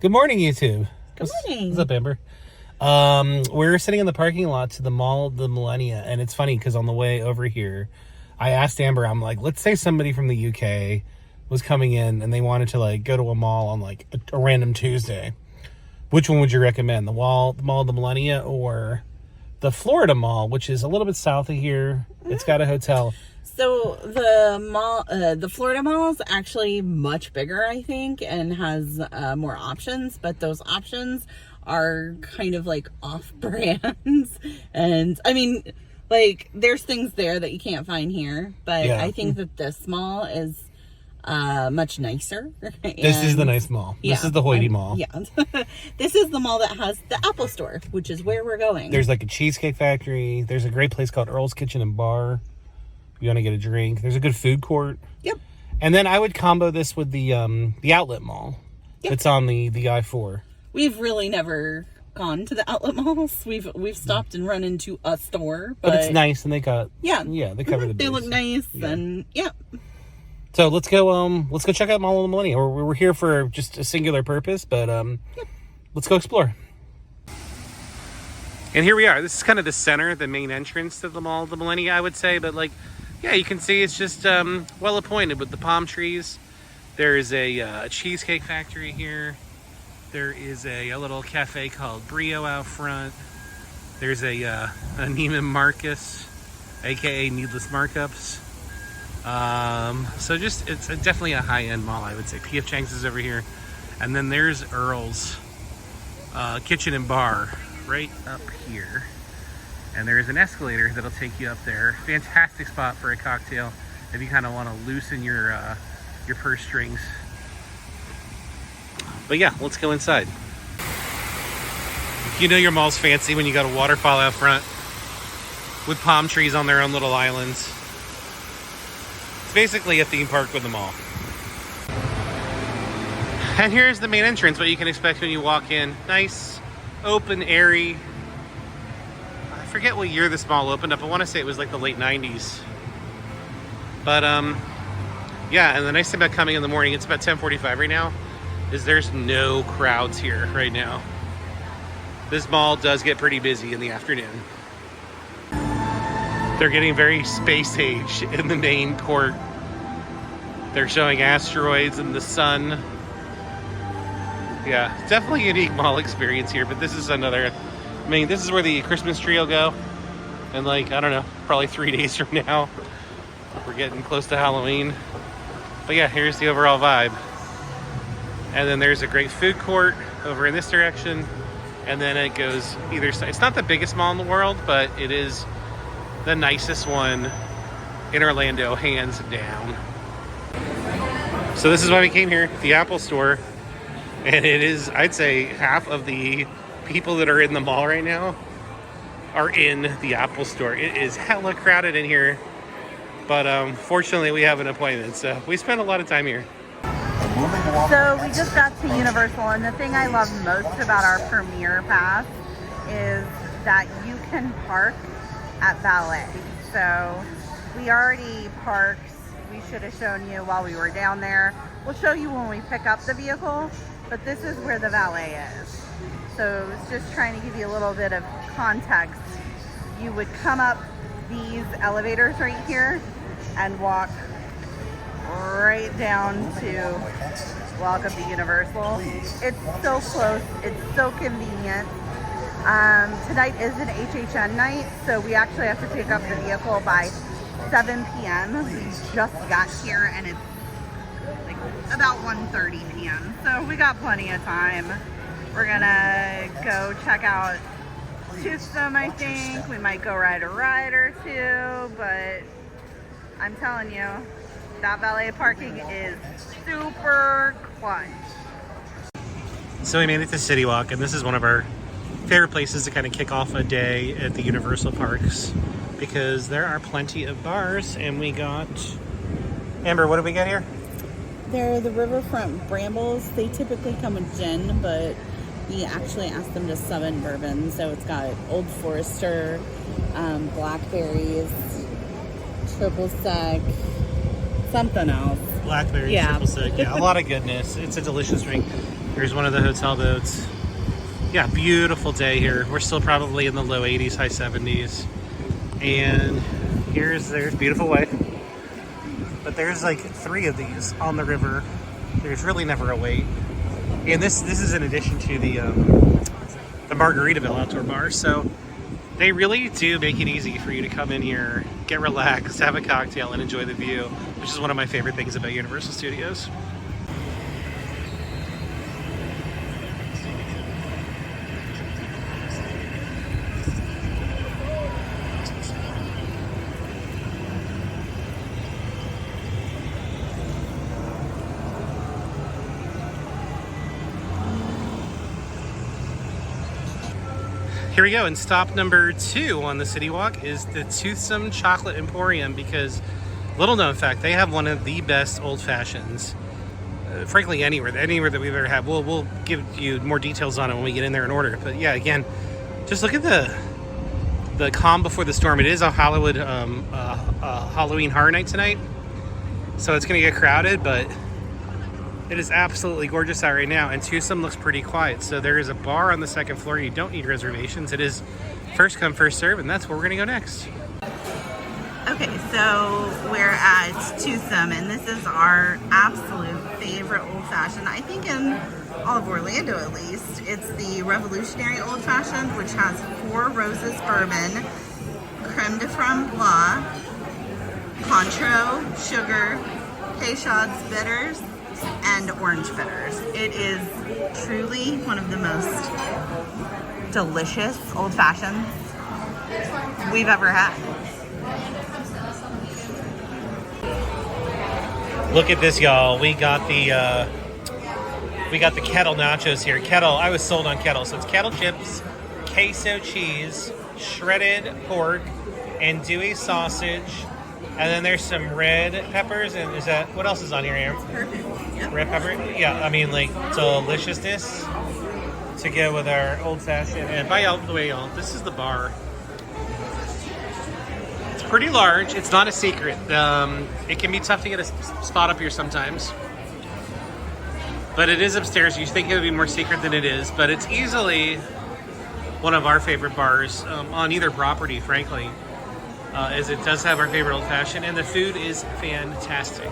Good morning, YouTube. Good morning. What's up, Amber? We're sitting in the parking lot to the mall of the Millenia, and it's funny because on the way over here, I asked Amber, I'm like, let's say somebody from the UK was coming in and they wanted to like go to a mall on like a random Tuesday. Which one would you recommend? The mall of the Millenia or the Florida Mall, which is a little bit south of here? It's got a hotel. So the mall, the Florida Mall is actually much bigger, I think, and has more options. But those options are kind of like off-brands, and I mean, like there's things there that you can't find here. But yeah. I think that this mall is much nicer. This is the nice mall. Yeah, this is the Hoity Mall. Yeah. This is the mall that has the Apple Store, which is where we're going. There's like a cheesecake factory. There's a great place called Earl's Kitchen and Bar. You want to get a drink. There's a good food court. Yep. And then I would combo this with the outlet mall. Yep. It's on the I-4. We've really never gone to the outlet malls. We've stopped and run into a store, but it's nice, and they got they cover the base. They look nice, and So let's go check out Mall of the Millenia. We're here for just a singular purpose, but let's go explore. And here we are. This is kind of the center, the main entrance to the Mall of the Millenia, I would say. But like, yeah, you can see it's just well appointed with the palm trees. There is a cheesecake factory here. There is a little cafe called Brio out front. There's a Neiman Marcus, aka Needless Markups. So just it's definitely a high-end mall, I would say. P.F. Chang's is over here, and then there's Earl's Kitchen and Bar right up here, and there's an escalator that'll take you up there. Fantastic spot for a cocktail if you kind of want to loosen your purse strings. But yeah, let's go inside. You know your mall's fancy when you got a waterfall out front with palm trees on their own little islands. It's basically a theme park with a mall. And here's the main entrance, what you can expect when you walk in. Nice, open, airy. I forget what year this mall opened up. I want to say it was like the late 90s. But yeah, and the nice thing about coming in the morning, it's about 10:45 right now, is there's no crowds here right now. This mall does get pretty busy in the afternoon. They're getting very space age in the main court. They're showing asteroids and the sun. Yeah, it's definitely a unique mall experience here, but this is another, I mean, this is where the Christmas tree will go. And like, I don't know, probably 3 days from now. We're getting close to Halloween. But yeah, here's the overall vibe. And then there's a great food court over in this direction. And then it goes either side. It's not the biggest mall in the world, but it is the nicest one in Orlando, hands down. So this is why we came here, the Apple Store. And it is, I'd say, half of the people that are in the mall right now are in the Apple Store. It is hella crowded in here. But fortunately, we have an appointment. So we spent a lot of time here. So we just got to Universal, and the thing I love most about our Premier Pass is that you can park at valet. So we already parked. We should have shown you while we were down there. We'll show you when we pick up the vehicle, but this is where the valet is. So it's just trying to give you a little bit of context. You would come up these elevators right here and walk right down to Welcome to Universal. It's so close, it's so convenient. Tonight is an HHN night, so we actually have to pick up the vehicle by 7 p.m. We just got here and it's like about 1:30 p.m. So we got plenty of time. We're gonna go check out Tusum, I think. We might go ride a ride or two, but I'm telling you, that valet parking is super clutch. So we made it to City Walk, and this is one of our favorite places to kind of kick off a day at the Universal Parks because there are plenty of bars, and we got... Amber, what did we get here? They're the Riverfront Brambles. They typically come with gin, but we actually asked them to sub in bourbon. So it's got Old Forester, blackberries, triple sec, something else. Blackberry, triple sec, yeah, a lot of goodness. It's a delicious drink. Here's one of the hotel boats. Yeah, beautiful day here. We're still probably in the low 80s, high 70s. And there's beautiful wife. But there's like 3 of these on the river. There's really never a wait. And this is in addition to the Margaritaville outdoor bar. So they really do make it easy for you to come in here, get relaxed, have a cocktail, and enjoy the view, which is one of my favorite things about Universal Studios. Here we go, and stop number 2 on the City Walk is the Toothsome Chocolate Emporium, because, little known fact, they have one of the best old fashions, frankly, anywhere that we've ever had. We'll give you more details on it when we get in there and order. But yeah, again, just look at the calm before the storm. It is a Halloween Horror Night tonight, so it's gonna get crowded, but it is absolutely gorgeous out right now, and Tusum looks pretty quiet. So there is a bar on the 2nd floor. You don't need reservations. It is first come, first serve, and that's where we're gonna go next. Okay, so we're at Tusum, and this is our absolute favorite old fashioned, I think in all of Orlando at least. It's the Revolutionary Old Fashioned, which has 4 Roses bourbon, creme de framboise, Cointreau, sugar, Peychaud's bitters, and orange bitters. It is truly one of the most delicious old fashions we've ever had. Look at this, y'all. We got the kettle nachos here. Kettle, I was sold on kettle. So it's kettle chips, queso cheese, shredded pork, andouille sausage, and then there's some red peppers. And is that, what else is on here, Aaron? Perfect. Yep. Red pepper? Yeah, I mean, like, deliciousness to go with our old fashioned. And by the way, y'all, this is the bar. It's pretty large. It's not a secret. It can be tough to get a spot up here sometimes, but it is upstairs. You think it would be more secret than it is, but it's easily one of our favorite bars on either property, frankly, as it does have our favorite old fashioned, and the food is fantastic.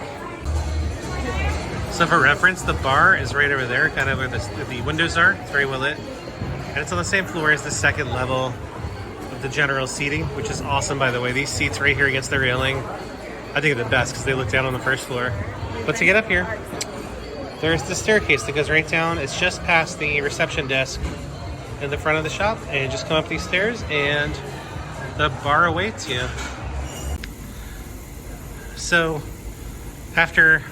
So for reference, the bar is right over there, kind of where the windows are. It's very well lit, and it's on the same floor as the 2nd level of the general seating, which is awesome, by the way. These seats right here against the railing, I think are the best because they look down on the 1st floor. But to get up here, there's the staircase that goes right down. It's just past the reception desk in the front of the shop, and just come up these stairs and the bar awaits you. So after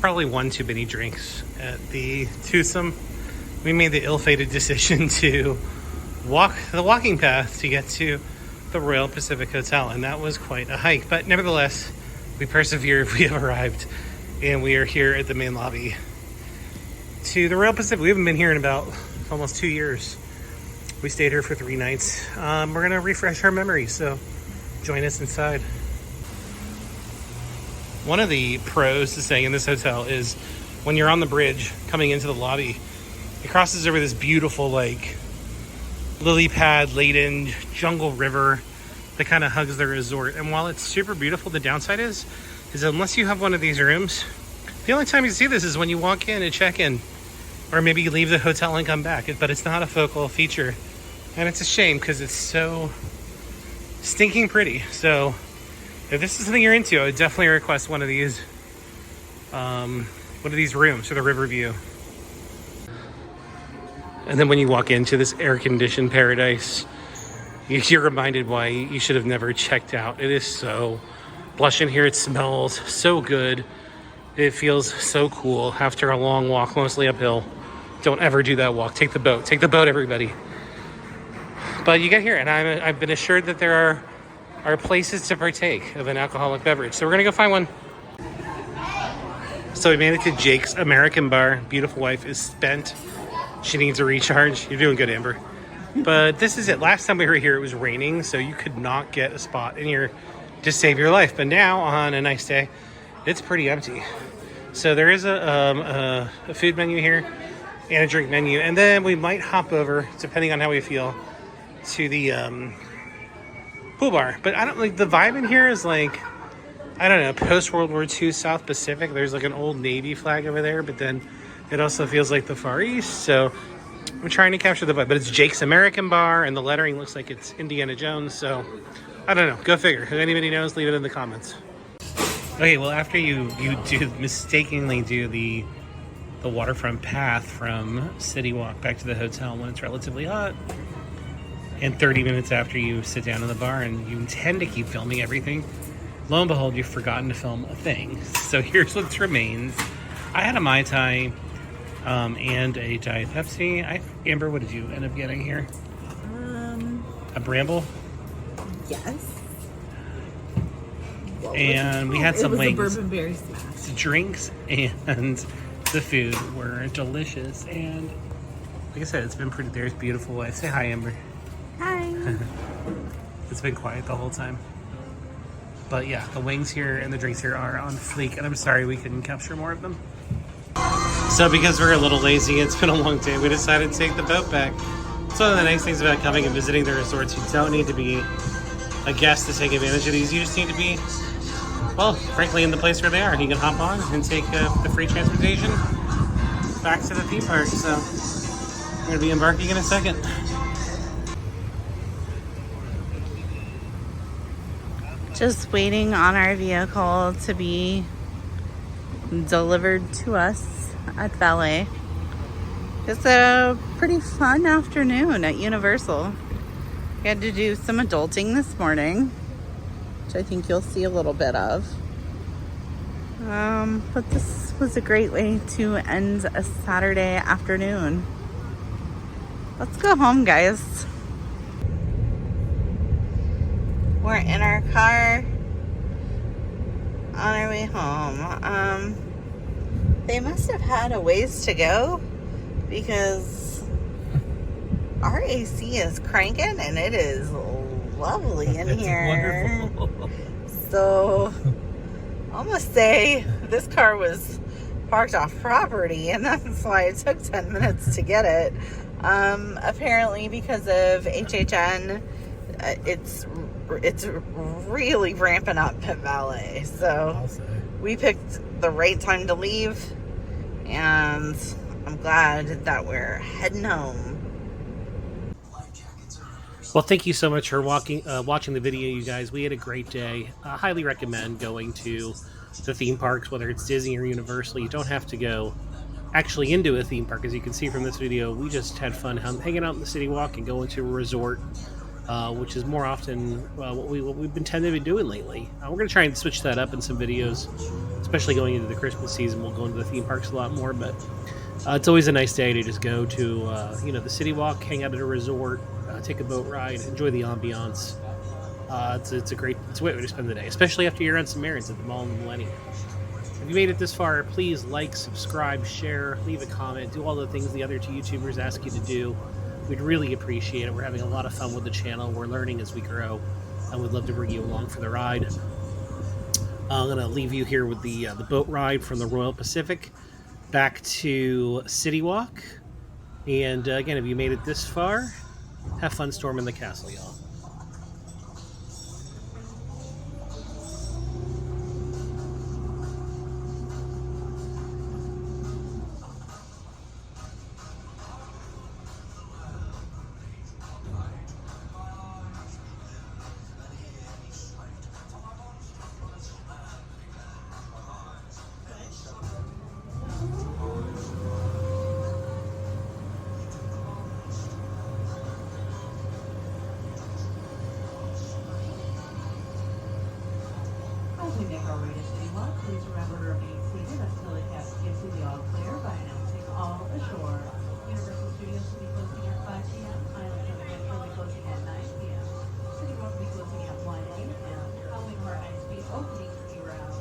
probably 1 too many drinks at the Tusum, we made the ill-fated decision to walk the walking path to get to the Royal Pacific Hotel, and that was quite a hike, but nevertheless we persevered. We have arrived, and we are here at the main lobby to the Royal Pacific. We haven't been here in about almost 2 years. We stayed here for 3 nights. We're gonna refresh our memories, so join us inside. One of the pros to staying in this hotel is when you're on the bridge coming into the lobby, it crosses over this beautiful, like, lily pad laden jungle river that kind of hugs the resort. And while it's super beautiful, the downside is unless you have one of these rooms, the only time you see this is when you walk in and check in, or maybe you leave the hotel and come back. But it's not a focal feature, and it's a shame because it's so stinking pretty. So if this is something you're into, I would definitely request one of these rooms for the river view. And then when you walk into this air-conditioned paradise, you're reminded why you should have never checked out. It is so lush in here. It smells so good. It feels so cool after a long walk, mostly uphill. Don't ever do that walk. Take the boat. Take the boat, everybody. But you get here, and I've been assured that there are places to partake of an alcoholic beverage. So we're going to go find one. So we made it to Jake's American Bar. Beautiful wife is spent. She needs a recharge. You're doing good, Amber. But this is it. Last time we were here, it was raining, so you could not get a spot in here to save your life. But now, on a nice day, it's pretty empty. So there is a food menu here and a drink menu. And then we might hop over, depending on how we feel, to the pool bar. But I don't like the vibe in here is like, I don't know, post World War II South Pacific. There's like an old Navy flag over there, but then it also feels like the Far East. So we're trying to capture the vibe. But it's Jake's American Bar, and the lettering looks like it's Indiana Jones. So I don't know. Go figure. If anybody knows, leave it in the comments. Okay, well, after you mistakenly do the waterfront path from City Walk back to the hotel when it's relatively hot, and 30 minutes after you sit down in the bar and you intend to keep filming everything, lo and behold, you've forgotten to film a thing. So here's what remains. I had a Mai Tai and a Diet Pepsi. Amber, what did you end up getting here? A Bramble? Yes. And we had some wings. It was a bourbon berry smash. The drinks and the food were delicious. And like I said, it's been pretty. There's beautiful wife. Say hi, Amber. Hi. It's been quiet the whole time. But yeah, the wings here and the drinks here are on fleek. And I'm sorry we couldn't capture more of them. So because we're a little lazy, it's been a long day, we decided to take the boat back. It's one of the nice things about coming and visiting the resorts. You don't need to be a guest to take advantage of these. You just need to be, well, frankly, in the place where they are. And you can hop on and take the free transportation back to the theme park. So I'm going to be embarking in a second. Just waiting on our vehicle to be delivered to us at valet. It's a pretty fun afternoon at Universal. We had to do some adulting this morning, which I think you'll see a little bit of. But this was a great way to end a Saturday afternoon. Let's go home, guys. We're in our car on our way home. They must have had a ways to go because our AC is cranking and it is lovely in here. Wonderful. So I must say this car was parked off property, and that's why it took 10 minutes to get it. Apparently because of HHN, it's really ramping up at valet. So we picked the right time to leave, and I'm glad that we're heading home. Well, thank you so much for watching the video, you guys. We had a great day. I highly recommend going to the theme parks, whether it's Disney or Universal. You don't have to go actually into a theme park. As you can see from this video, we just had fun hanging out in the City Walk and going to a resort, which is more often what we've been tending to be doing lately. We're going to try and switch that up in some videos, especially going into the Christmas season. We'll go into the theme parks a lot more, but it's always a nice day to just go to the City Walk, hang out at a resort, take a boat ride, enjoy the ambiance. It's a great way to spend the day, especially after you're on some errands at the mall in the Millenia. If you made it this far, please like, subscribe, share, leave a comment, do all the things the other two YouTubers ask you to do. We'd really appreciate it. We're having a lot of fun with the channel. We're learning as we grow, and we'd love to bring you along for the ride. I'm going to leave you here with the boat ride from the Royal Pacific back to City Walk. And again, if you made it this far, have fun storming the castle, y'all. As we make our way to City Walk, please remember to remain seated until the captain gives you the all clear by announcing all ashore. Universal Studios will be closing at 5 p.m. Islands of Adventure will be closing at 9 p.m. City Walk will be closing at 1 a.m. Halloween Horror Nights will be opening year-round